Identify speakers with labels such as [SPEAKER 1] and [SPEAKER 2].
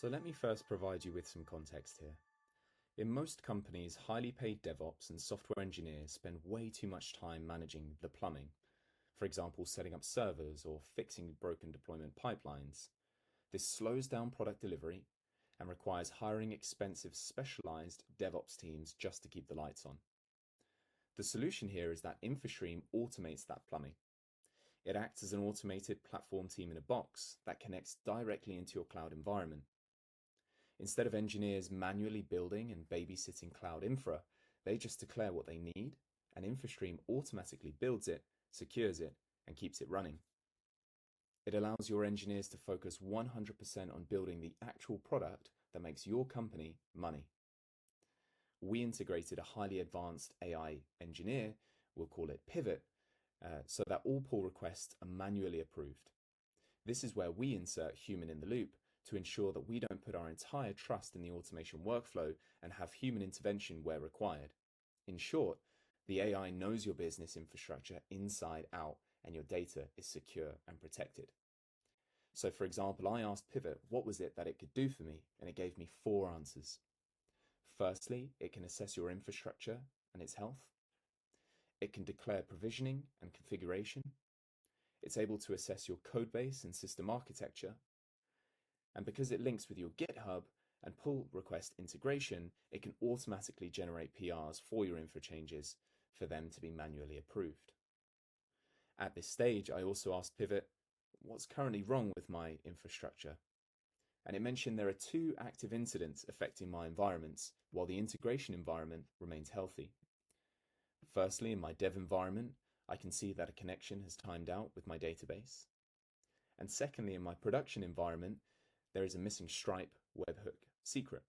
[SPEAKER 1] So let me first provide you with some context here. In most companies, highly paid DevOps and software engineers spend way too much time managing the plumbing, for example, setting up servers or fixing broken deployment pipelines. This slows down product delivery and requires hiring expensive specialized DevOps teams just to keep the lights on. The solution here is that Infrastream automates that plumbing. It acts as an automated platform team in a box that connects directly into your cloud environment. Instead of engineers manually building and babysitting cloud infra, they just declare what they need, and Infrastream automatically builds it, secures it, and keeps it running. It allows your engineers to focus 100% on building the actual product that makes your company money. We integrated a highly advanced AI engineer, we'll call it Pvot, so that all pull requests are manually approved. This is where we insert human in the loop to ensure that we don't put our entire trust in the automation workflow and have human intervention where required. In short, the AI knows your business infrastructure inside out and your data is secure and protected. So for example, I asked Pvot what was it that it could do for me, and it gave me 4 answers. Firstly, it can assess your infrastructure and its health. It can declare provisioning and configuration. It's able to assess your codebase and system architecture. And because it links with your GitHub and pull request integration, it can automatically generate PRs for your infra changes for them to be manually approved. At this stage, I also asked Pvot, what's currently wrong with my infrastructure? And it mentioned there are 2 active incidents affecting my environments, while the integration environment remains healthy. Firstly, in my dev environment, I can see that a connection has timed out with my database. And secondly, in my production environment, there is a missing Stripe webhook secret.